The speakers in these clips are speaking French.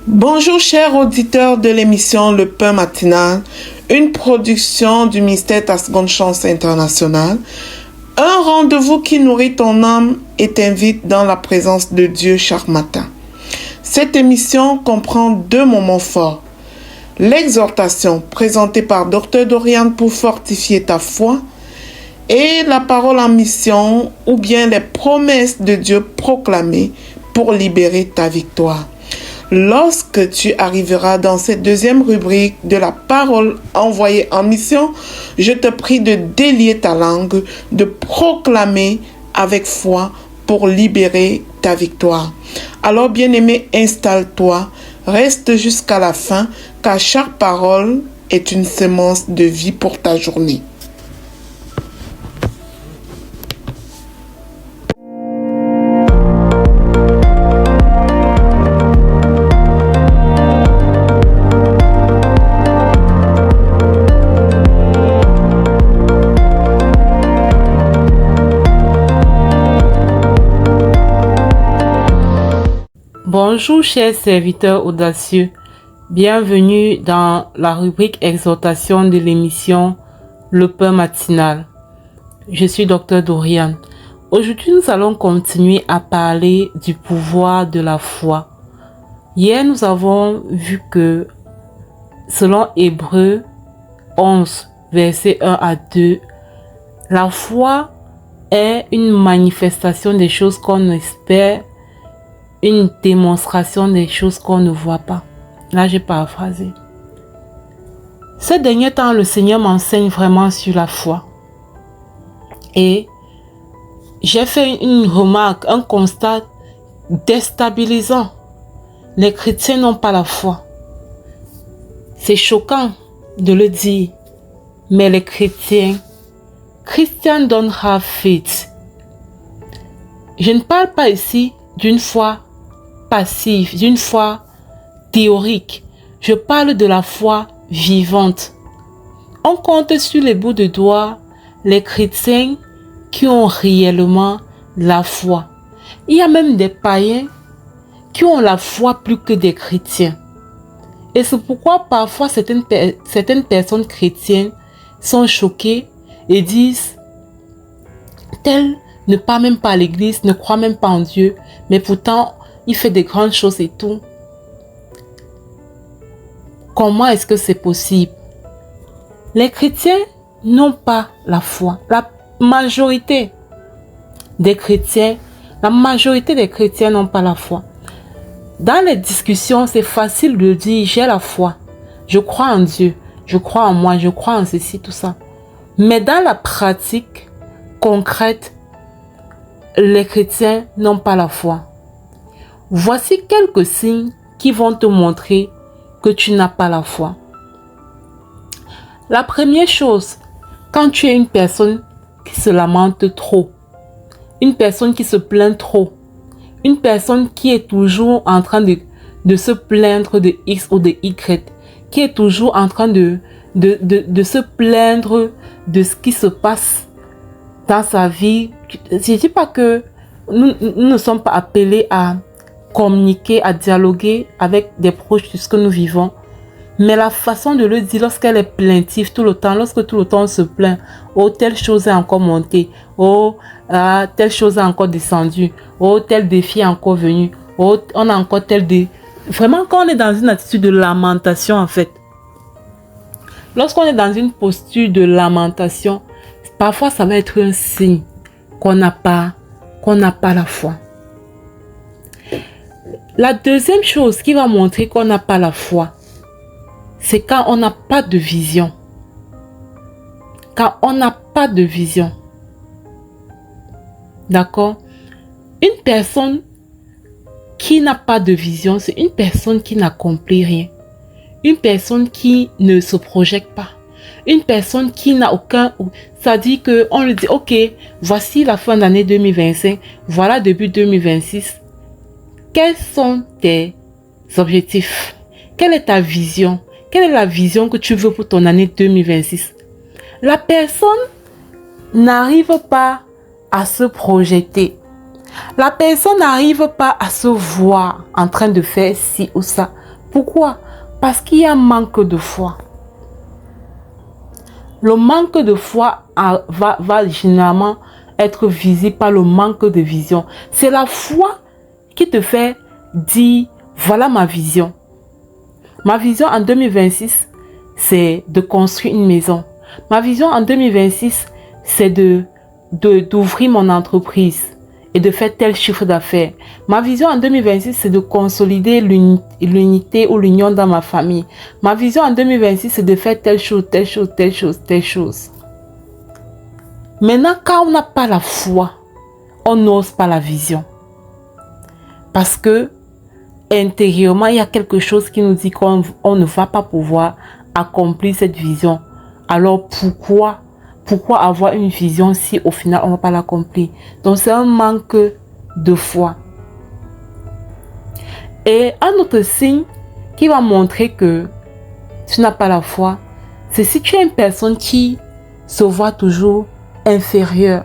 Bonjour chers auditeurs de l'émission Le Pain Matinal, une production du ministère Ta Seconde Chance International, un rendez-vous qui nourrit ton âme et t'invite dans la présence de Dieu chaque matin. Cette émission comprend deux moments forts. L'exhortation présentée par Dr Dorian pour fortifier ta foi et la parole en mission ou bien les promesses de Dieu proclamées pour libérer ta victoire. Lorsque tu arriveras dans cette deuxième rubrique de la parole envoyée en mission, je te prie de délier ta langue, de proclamer avec foi pour libérer ta victoire. Alors, bien-aimé, installe-toi, reste jusqu'à la fin, car chaque parole est une semence de vie pour ta journée. Bonjour chers serviteurs audacieux, bienvenue dans la rubrique exhortation de l'émission Le Pain Matinal. Je suis Dr Dorian. Aujourd'hui nous allons continuer à parler du pouvoir de la foi. Hier nous avons vu que selon Hébreux 11 versets 1 à 2, la foi est une manifestation des choses qu'on espère, une démonstration des choses qu'on ne voit pas. Là, j'ai paraphrasé. Ces derniers temps, le Seigneur m'enseigne vraiment sur la foi. Et j'ai fait une remarque, un constat déstabilisant. Les chrétiens n'ont pas la foi. C'est choquant de le dire, mais les chrétiens, Christians don't have faith. Je ne parle pas ici d'une foi passive, d'une foi théorique. Je parle de la foi vivante. On compte sur les bouts de doigts les chrétiens qui ont réellement la foi. Il y a même des païens qui ont la foi plus que des chrétiens. Et c'est pourquoi parfois certaines personnes chrétiennes sont choquées et disent tel ne part même pas à l'église, ne croit même pas en Dieu, mais pourtant il fait de grandes choses et tout. Comment est-ce que c'est possible? Les chrétiens n'ont pas la foi. La majorité des chrétiens n'ont pas la foi. Dans les discussions, c'est facile de dire j'ai la foi, je crois en Dieu, je crois en moi, je crois en ceci, tout ça. Mais dans la pratique concrète, les chrétiens n'ont pas la foi. Voici quelques signes qui vont te montrer que tu n'as pas la foi. La première chose, quand tu es une personne qui se lamente trop, une personne qui se plaint trop, une personne qui est toujours en train de se plaindre de X ou de Y, qui est toujours en train de se plaindre de ce qui se passe dans sa vie. Je ne dis pas que nous ne sommes pas appelés à communiquer, à dialoguer avec des proches de ce que nous vivons. Mais la façon de le dire lorsqu'elle est plaintive tout le temps, lorsque tout le temps on se plaint, oh telle chose est encore montée, oh telle chose est encore descendue, oh tel défi est encore venu, oh on a encore tel défi. Vraiment quand on est dans une attitude de lamentation en fait, lorsqu'on est dans une posture de lamentation, parfois ça va être un signe qu'on n'a pas la foi. La deuxième chose qui va montrer qu'on n'a pas la foi, c'est quand on n'a pas de vision. Quand on n'a pas de vision. D'accord? Une personne qui n'a pas de vision, c'est une personne qui n'accomplit rien. Une personne qui ne se projette pas. Une personne qui n'a aucun... Ça dit qu'on lui dit, ok, voici la fin d'année 2025, voilà début 2026. Quels sont tes objectifs? Quelle est ta vision? Quelle est la vision que tu veux pour ton année 2026? La personne n'arrive pas à se projeter. La personne n'arrive pas à se voir en train de faire ci ou ça. Pourquoi? Parce qu'il y a un manque de foi. Le manque de foi va généralement être visible par le manque de vision. C'est la foi qui te fait dire, voilà ma vision. Ma vision en 2026, c'est de construire une maison. Ma vision en 2026, c'est d'ouvrir mon entreprise et de faire tel chiffre d'affaires. Ma vision en 2026, c'est de consolider l'unité ou l'union dans ma famille. Ma vision en 2026, c'est de faire telle chose, telle chose, telle chose, telle chose. Maintenant, quand on n'a pas la foi, on n'ose pas la vision. Parce que intérieurement, il y a quelque chose qui nous dit qu'on ne va pas pouvoir accomplir cette vision. Alors pourquoi avoir une vision si au final on ne va pas l'accomplir? Donc c'est un manque de foi. Et un autre signe qui va montrer que tu n'as pas la foi, c'est si tu es une qui se voit toujours inférieure.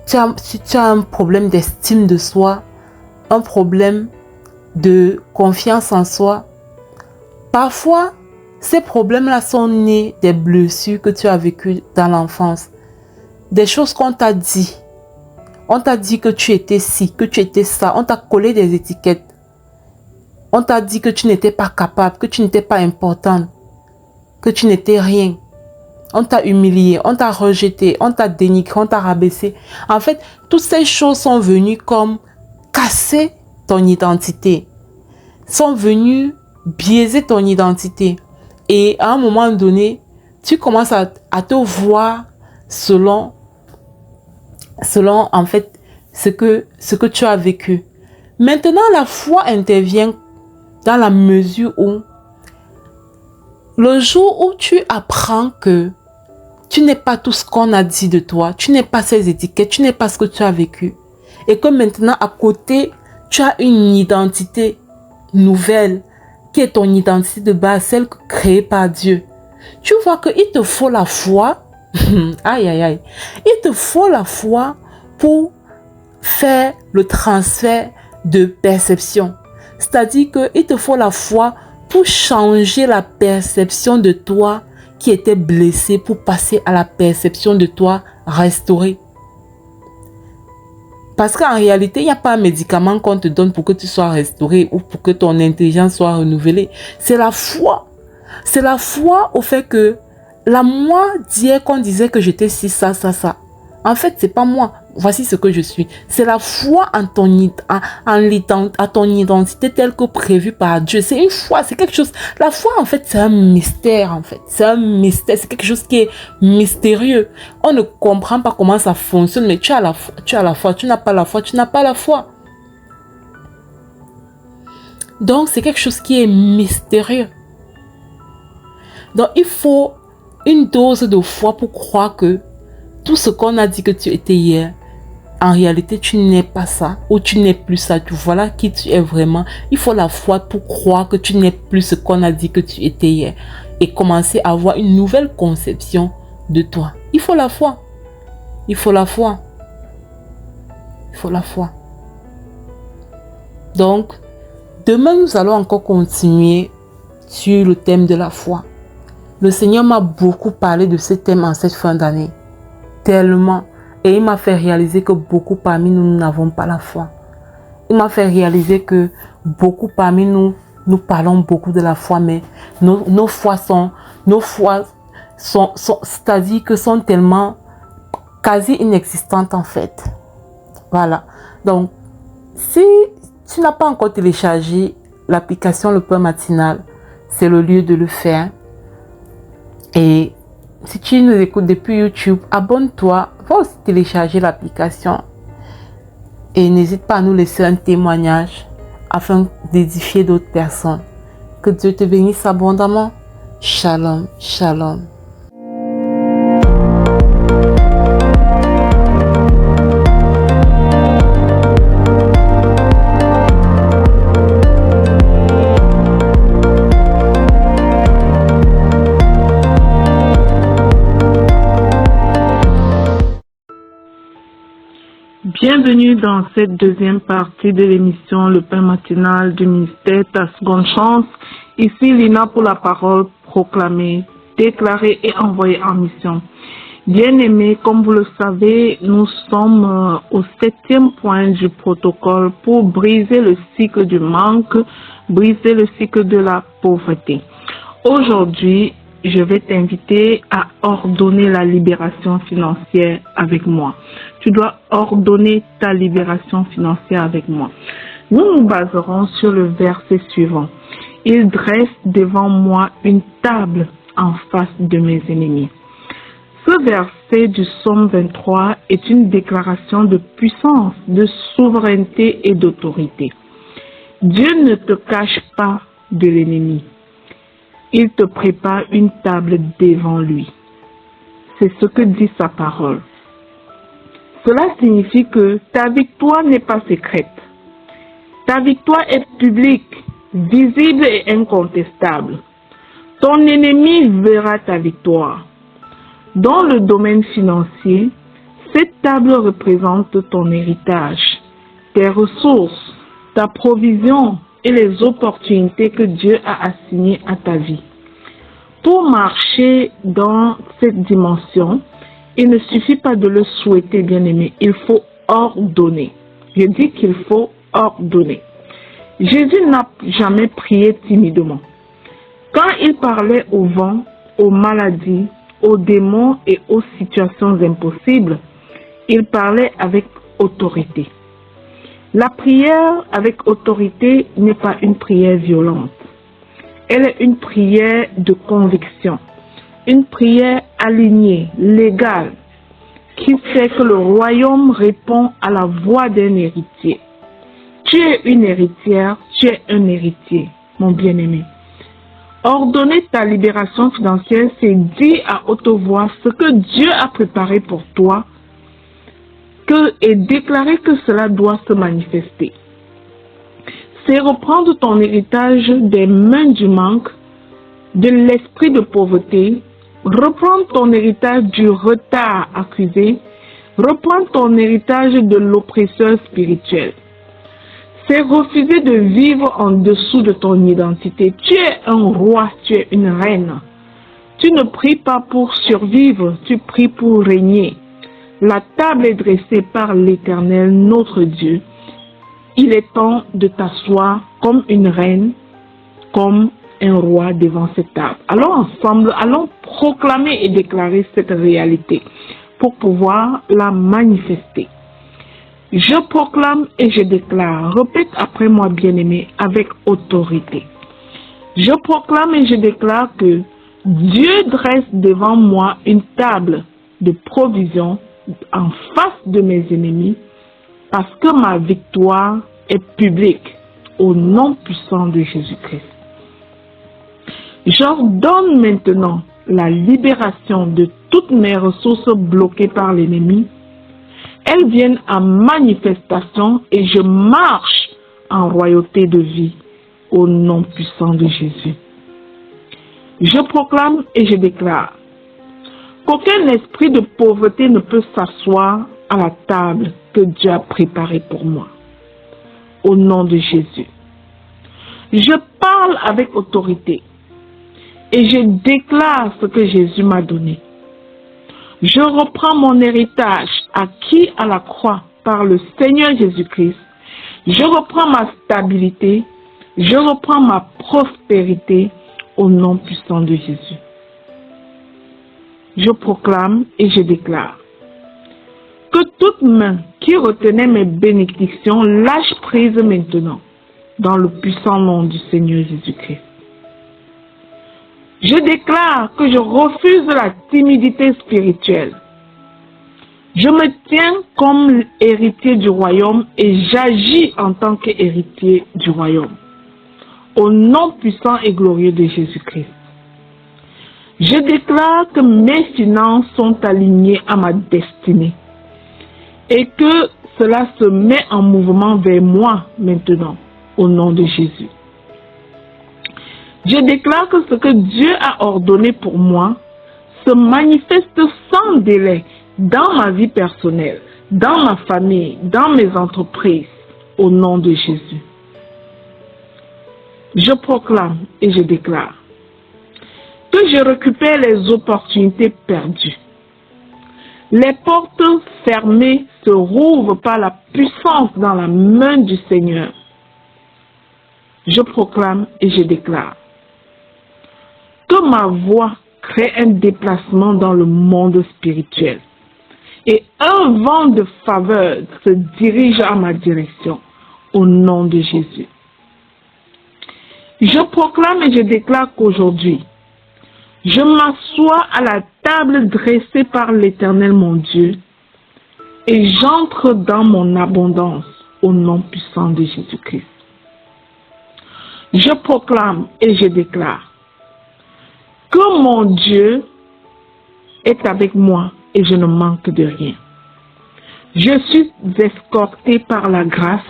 Si tu as un problème d'estime de soi, un problème de confiance en soi, parfois ces problèmes-là sont nés des blessures que tu as vécues dans l'enfance. Des choses qu'on t'a dit. On t'a dit que tu étais ci, que tu étais ça. On t'a collé des étiquettes. On t'a dit que tu n'étais pas capable, que tu n'étais pas importante, que tu n'étais rien. On t'a humilié, on t'a rejeté, on t'a dénigré, on t'a rabaissé. En fait, toutes ces choses sont venues comme casser ton identité. Sont venues biaiser ton identité. Et à un moment donné, tu commences à te voir selon en fait ce que tu as vécu. Maintenant, la foi intervient dans la mesure où le jour où tu apprends que tu n'es pas tout ce qu'on a dit de toi, tu n'es pas ces étiquettes, tu n'es pas ce que tu as vécu, et que maintenant à côté, tu as une identité nouvelle, qui est ton identité de base, celle créée par Dieu. Tu vois qu'il te faut la foi. Aïe, aïe, aïe. Il te faut la foi pour faire le transfert de perception. C'est-à-dire qu'il te faut la foi pour changer la perception de toi qui était blessée pour passer à la perception de toi restaurée. Parce qu'en réalité, il n'y a pas un médicament qu'on te donne pour que tu sois restauré ou pour que ton intelligence soit renouvelée. C'est la foi. C'est la foi au fait que la moi d'hier qu'on disait que j'étais ci, ça. En fait, c'est pas moi. Voici ce que je suis. C'est la foi en ton identité telle que prévue par Dieu. C'est une foi, c'est quelque chose. La foi, en fait, c'est un mystère, en fait. C'est un mystère, c'est quelque chose qui est mystérieux. On ne comprend pas comment ça fonctionne, mais tu as la foi, tu as la foi. Tu n'as pas la foi, tu n'as pas la foi. Donc, c'est quelque chose qui est mystérieux. Donc, il faut une dose de foi pour croire que tout ce qu'on a dit que tu étais hier, en réalité, tu n'es pas ça ou tu n'es plus ça. Tu voilà qui tu es vraiment. Il faut la foi pour croire que tu n'es plus ce qu'on a dit que tu étais hier et commencer à avoir une nouvelle conception de toi. Il faut la foi. Il faut la foi. Il faut la foi. Donc, demain, nous allons encore continuer sur le thème de la foi. Le Seigneur m'a beaucoup parlé de ce thème en cette fin d'année. Tellement. Et il m'a fait réaliser que beaucoup parmi nous, nous n'avons pas la foi. Il m'a fait réaliser que beaucoup parmi nous, nous parlons beaucoup de la foi, mais nos foi sont, c'est-à-dire que sont tellement quasi inexistantes en fait. Voilà. Donc, si tu n'as pas encore téléchargé l'application Le Pain Matinal, c'est le lieu de le faire. Et si tu nous écoutes depuis YouTube, abonne-toi, va aussi télécharger l'application et n'hésite pas à nous laisser un témoignage afin d'édifier d'autres personnes. Que Dieu te bénisse abondamment. Shalom, shalom. Bienvenue bienvenue dans cette deuxième partie de l'émission Le Pain matinal du ministère Ta Seconde Chance. Ici Lina pour la parole proclamée, déclarée et envoyée en mission. Bien-aimés, comme vous le savez, nous sommes au 7e point du protocole pour briser le cycle du manque, briser le cycle de la pauvreté. Aujourd'hui, je vais t'inviter à ordonner la libération financière avec moi. Tu dois ordonner ta libération financière avec moi. Nous nous baserons sur le verset suivant. Il dresse devant moi une table en face de mes ennemis. Ce verset du Psaume 23 est une déclaration de puissance, de souveraineté et d'autorité. Dieu ne te cache pas de l'ennemi. Il te prépare une table devant lui. C'est ce que dit sa parole. Cela signifie que ta victoire n'est pas secrète. Ta victoire est publique, visible et incontestable. Ton ennemi verra ta victoire. Dans le domaine financier, cette table représente ton héritage, tes ressources, ta provision et les opportunités que Dieu a assignées à ta vie. Pour marcher dans cette dimension, il ne suffit pas de le souhaiter, bien-aimé, il faut ordonner. Je dis qu'il faut ordonner. Jésus n'a jamais prié timidement. Quand il parlait au vent, aux maladies, aux démons et aux situations impossibles, il parlait avec autorité. La prière avec autorité n'est pas une prière violente. Elle est une prière de conviction, une prière alignée, légale, qui fait que le royaume répond à la voix d'un héritier. Tu es une héritière, tu es un héritier, mon bien-aimé. Ordonner ta libération financière, c'est dire à haute voix ce que Dieu a préparé pour toi et déclarer que cela doit se manifester. C'est reprendre ton héritage des mains du manque, de l'esprit de pauvreté, reprendre ton héritage du retard accusé, reprendre ton héritage de l'oppresseur spirituel. C'est refuser de vivre en dessous de ton identité. Tu es un roi, tu es une reine. Tu ne pries pas pour survivre, tu pries pour régner. La table est dressée par l'Éternel, notre Dieu. Il est temps de t'asseoir comme une reine, comme un roi devant cette table. Allons ensemble, allons proclamer et déclarer cette réalité pour pouvoir la manifester. Je proclame et je déclare. Répète après moi, bien-aimé, avec autorité. Je proclame et je déclare que Dieu dresse devant moi une table de provision en face de mes ennemis parce que ma victoire est publique au nom puissant de Jésus-Christ. J'ordonne maintenant la libération de toutes mes ressources bloquées par l'ennemi. Elles viennent en manifestation et je marche en royauté de vie au nom puissant de Jésus. Je proclame et je déclare qu'aucun esprit de pauvreté ne peut s'asseoir à la table que Dieu a préparée pour moi. Au nom de Jésus. Je parle avec autorité et je déclare ce que Jésus m'a donné. Je reprends mon héritage acquis à la croix par le Seigneur Jésus-Christ. Je reprends ma stabilité. Je reprends ma prospérité au nom puissant de Jésus. Je proclame et je déclare que toute main qui retenait mes bénédictions lâche prise maintenant dans le puissant nom du Seigneur Jésus-Christ. Je déclare que je refuse la timidité spirituelle. Je me tiens comme héritier du royaume et j'agis en tant qu'héritier du royaume. Au nom puissant et glorieux de Jésus-Christ. Je déclare que mes finances sont alignées à ma destinée et que cela se met en mouvement vers moi maintenant, au nom de Jésus. Je déclare que ce que Dieu a ordonné pour moi se manifeste sans délai dans ma vie personnelle, dans ma famille, dans mes entreprises, au nom de Jésus. Je proclame et je déclare que je récupère les opportunités perdues. Les portes fermées se rouvrent par la puissance dans la main du Seigneur. Je proclame et je déclare que ma voix crée un déplacement dans le monde spirituel et un vent de faveur se dirige à ma direction au nom de Jésus. Je proclame et je déclare qu'aujourd'hui, je m'assois à la table dressée par l'Éternel mon Dieu et j'entre dans mon abondance au nom puissant de Jésus-Christ. Je proclame et je déclare que mon Dieu est avec moi et je ne manque de rien. Je suis escorté par la grâce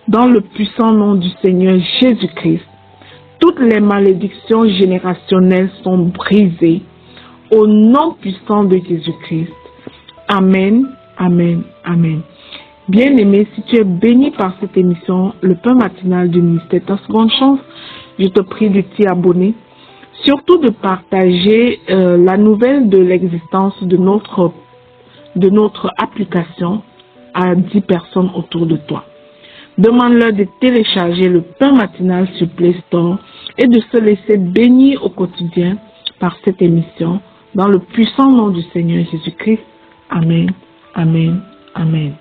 dans le puissant nom du Seigneur Jésus-Christ. Toutes les malédictions générationnelles sont brisées au nom puissant de Jésus-Christ. Amen, amen, amen. Bien-aimé, si tu es béni par cette émission, le pain matinal du ministère Ta Seconde Chance, je te prie de t'y abonner. Surtout de partager la nouvelle de l'existence de notre application à 10 personnes autour de toi. Demande-leur de télécharger le pain matinal sur Play Store et de se laisser bénir au quotidien par cette émission dans le puissant nom du Seigneur Jésus-Christ. Amen, amen, amen.